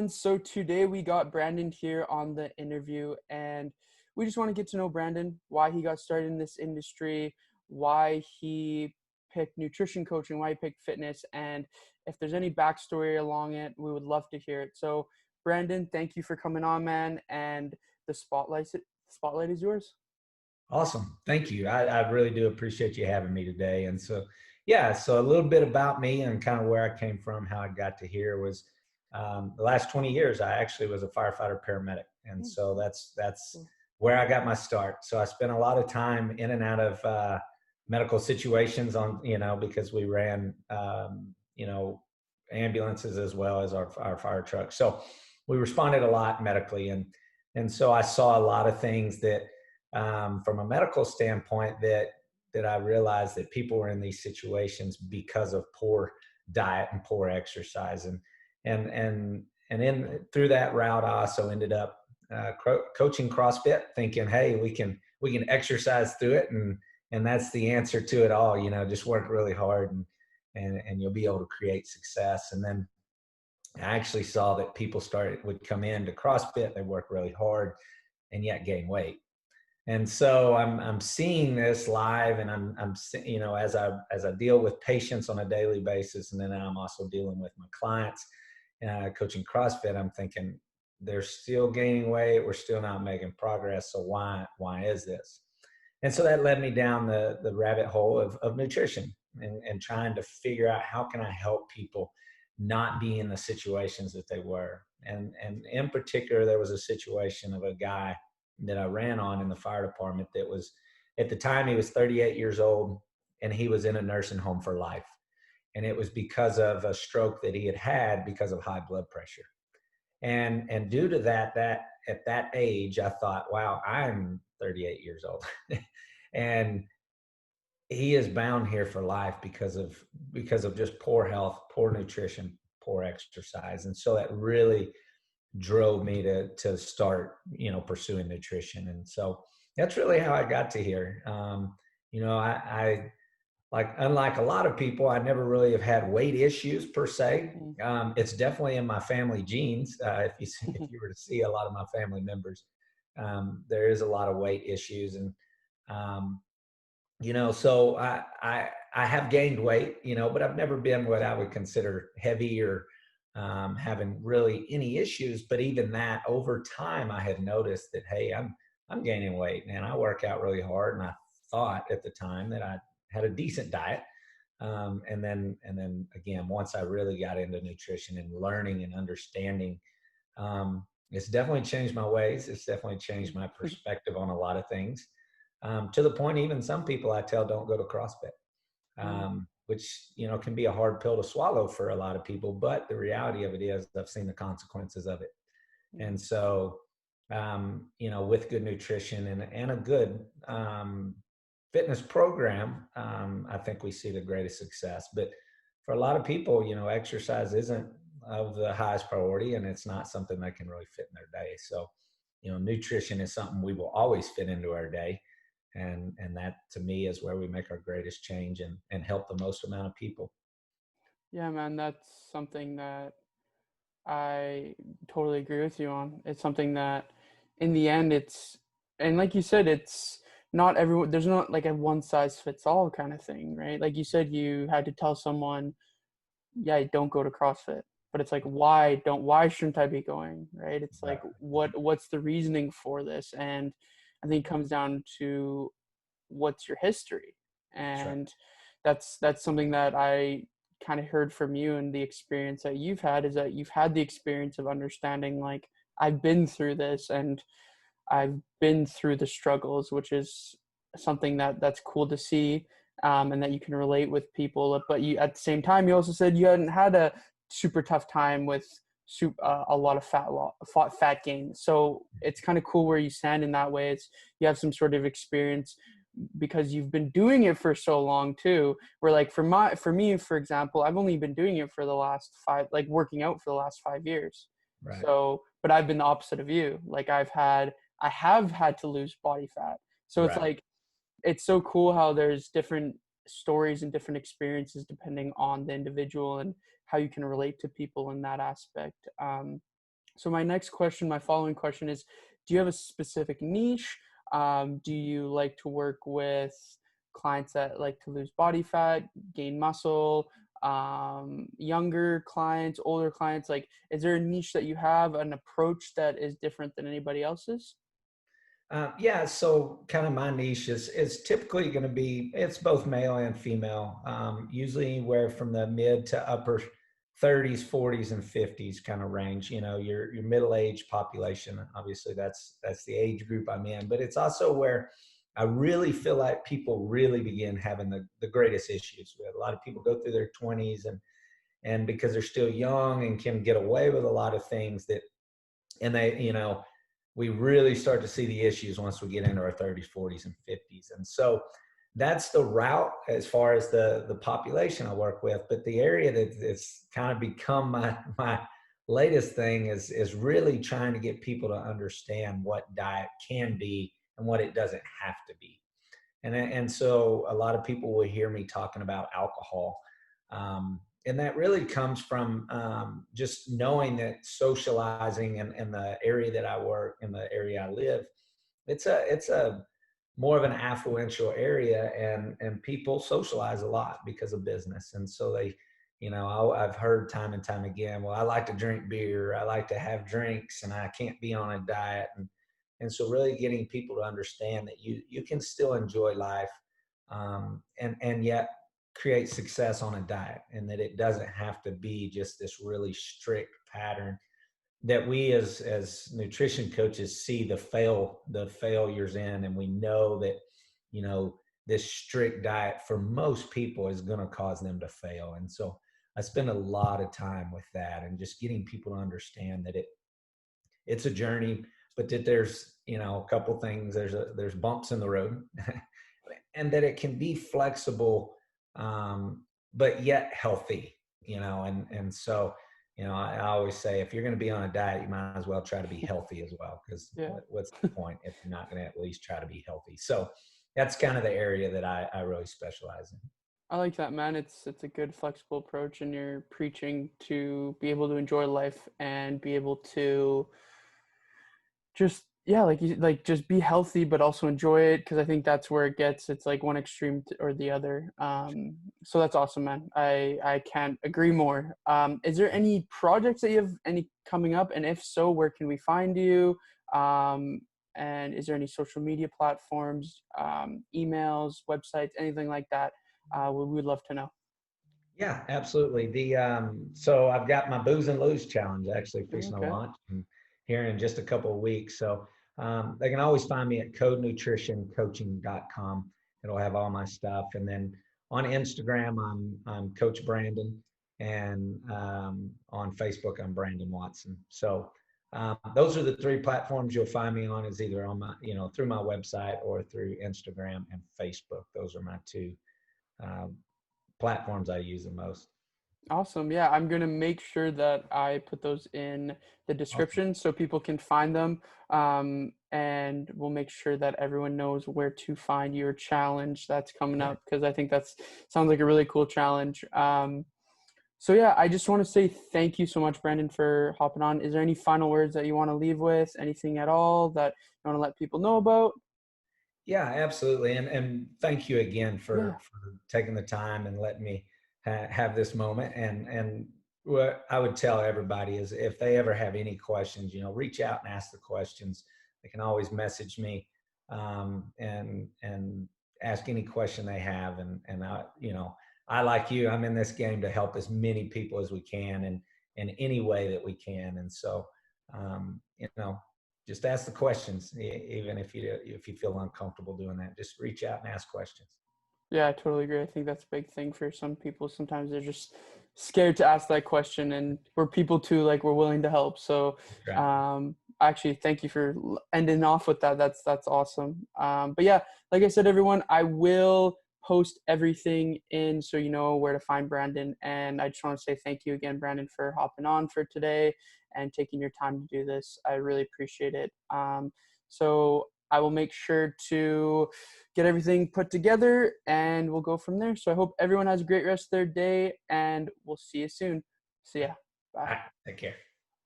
So today we got Brandon here on the interview, and we just want to get to know Brandon, why he got started in this industry, why he picked nutrition coaching, why he picked fitness, and if there's any backstory along it, we would love to hear it. So, Brandon, thank you for coming on, man, and the spotlight is yours. Awesome. Thank you. I really do appreciate you having me today. And so, yeah, so a little bit about me and kind of where I came from, how I got to here was the last 20 years, I actually was a firefighter paramedic. And Mm, so that's cool. where I got my start. So I spent a lot of time in and out of medical situations because we ran, ambulances as well as our fire trucks. So we responded a lot medically. And so I saw a lot of things that, from a medical standpoint, that I realized that people were in these situations because of poor diet and poor exercise, and in through that route, I also ended up coaching CrossFit, thinking, hey, we can exercise through it, and that's the answer to it all. Just work really hard, and you'll be able to create success. And then I actually saw that people would come into CrossFit, they work really hard, and yet gain weight. And so I'm seeing this live, and as I deal with patients on a daily basis, and then I'm also dealing with my clients, coaching CrossFit. I'm thinking they're still gaining weight, we're still not making progress. So why is this? And so that led me down the rabbit hole of nutrition, and trying to figure out how can I help people not be in the situations that they were. And in particular, there was a situation of a guy that I ran on in the fire department that was, at the time, he was 38 years old, and he was in a nursing home for life. And it was because of a stroke that he had had because of high blood pressure. And due to that at that age, I thought, wow, I'm 38 years old. And he is bound here for life because of just poor health, poor nutrition, poor exercise. And so that really drove me to start pursuing nutrition. And so that's really how I got to here. I like, unlike a lot of people, I never really have had weight issues per se. Mm. It's definitely in my family genes. If you were to see a lot of my family members, there is a lot of weight issues. And um, so I have gained weight, but I've never been what I would consider heavy, or having really any issues. But even that, over time, I had noticed that, hey, I'm gaining weight, and I work out really hard. And I thought at the time that I had a decent diet. And then again, once I really got into nutrition and learning and understanding, it's definitely changed my ways. It's definitely changed my perspective on a lot of things. To the point, even some people I tell don't go to CrossFit, Mm. which can be a hard pill to swallow for a lot of people. But the reality of it is, I've seen the consequences of it. And Mm. so, with good nutrition and a good fitness program, I think we see the greatest success. But for a lot of people, exercise isn't of the highest priority, and it's not something that can really fit in their day. So, nutrition is something we will always fit into our day. And that, to me, is where we make our greatest change, and help the most amount of people. Yeah, man, that's something that I totally agree with you on. It's something that in the end and like you said, it's not everyone, there's not like a one size fits all kind of thing, right? Like you said, you had to tell someone, yeah, don't go to CrossFit. But it's like, why shouldn't I be going? Right? It's like, Right. what's the reasoning for this? And I think it comes down to what's your history. That's right. And that's something that I kind of heard from you, and the experience that you've had is that you've had the experience of understanding, like, I've been through this, and I've been through the struggles, which is something that's cool to see, and that you can relate with people. But you, at the same time, you also said you hadn't had a super tough time with a lot of fat gain. So it's kind of cool where you stand in that way. It's you have some sort of experience because you've been doing it for so long too. Where, like, for me, for example, I've only been doing it for the last five, like working out for the last 5 years. Right. So, but I've been the opposite of you. Like, I have had to lose body fat. So it's Right. like, it's so cool how there's different stories and different experiences depending on the individual and how you can relate to people in that aspect. So my next question, my following question is, do you have a specific niche? Do you like to work with clients that like to lose body fat, gain muscle, younger clients, older clients? Like, is there a niche that you have, an approach that is different than anybody else's? Yeah, so kind of my niche is typically going to be, it's both male and female, usually anywhere from the mid to upper 30s, 40s, and 50s kind of range. You know, your middle-aged population. Obviously, that's the age group I'm in, but it's also where I really feel like people really begin having the greatest issues. We have a lot of people go through their 20s and because they're still young and can get away with a lot of things that, and they, you know, we really start to see the issues once we get into our 30s, 40s, and 50s. And so that's the route as far as the population I work with. But the area that's kind of become my latest thing is really trying to get people to understand what diet can be and what it doesn't have to be. And so a lot of people will hear me talking about alcohol. And that really comes from just knowing that socializing in the area that I work, in the area I live, it's a more of an affluential area, and people socialize a lot because of business. And so they, you know, I've heard time and time again, well, I like to drink beer, I like to have drinks, and I can't be on a diet. And so really getting people to understand that you can still enjoy life, and yet create success on a diet, and that it doesn't have to be just this really strict pattern that we as nutrition coaches see the failures in. And we know that, you know, this strict diet for most people is going to cause them to fail. And so I spend a lot of time with that and just getting people to understand that it's a journey, but that there's, you know, a couple things, there's bumps in the road and that it can be flexible, but yet healthy, you know. And so, you know, I always say, if you're going to be on a diet, you might as well try to be healthy as well, because Yeah. what's the point if you're not going to at least try to be healthy? So that's kind of the area that I really specialize in. I like that, man. It's a good flexible approach, and you're preaching to be able to enjoy life and be able to just, yeah, like you, like just be healthy but also enjoy it, because I think that's where it gets, it's like one extreme or the other. So that's awesome, man. I can't agree more. Is there any projects that you have any coming up, and if so, where can we find you? And is there any social media platforms, emails, websites, anything like that? We would love to know. Yeah, absolutely. So I've got my Booze and Lose challenge actually fixing to Okay. launch here in just a couple of weeks. So they can always find me at codenutritioncoaching.com. It'll have all my stuff. And then on Instagram, I'm Coach Brandon, and on Facebook, I'm Brandon Watson. So those are the three platforms you'll find me on, is either on my, you know, through my website or through Instagram and Facebook. Those are my two um, platforms I use the most. Awesome. Yeah, I'm going to make sure that I put those in the Awesome. description so people can find them. And we'll make sure that everyone knows where to find your challenge that's coming Yeah. up, because I think that's sounds like a really cool challenge. So yeah, I just want to say thank you so much, Brandon, for hopping on. Is there any final words that you want to leave with? Anything at all that you want to let people know about? Yeah, absolutely. And thank you again Yeah. for taking the time and letting me have this moment. And what I would tell everybody is, if they ever have any questions, you know, reach out and ask the questions. They can always message me, and ask any question they have. And I, you know, I, like you, I'm in this game to help as many people as we can, and in any way that we can. And so, you know, just ask the questions, even if you feel uncomfortable doing that. Just reach out and ask questions. Yeah, I totally agree. I think that's a big thing for some people. Sometimes they're just scared to ask that question, and we're people too, like we're willing to help. So, Right. actually, thank you for ending off with that. That's awesome. But yeah, like I said, everyone, I will post everything in so you know where to find Brandon. And I just want to say thank you again, Brandon, for hopping on for today and taking your time to do this. I really appreciate it. So I will make sure to get everything put together, and we'll go from there. So I hope everyone has a great rest of their day, and we'll see you soon. See ya. All Bye. right. Take care.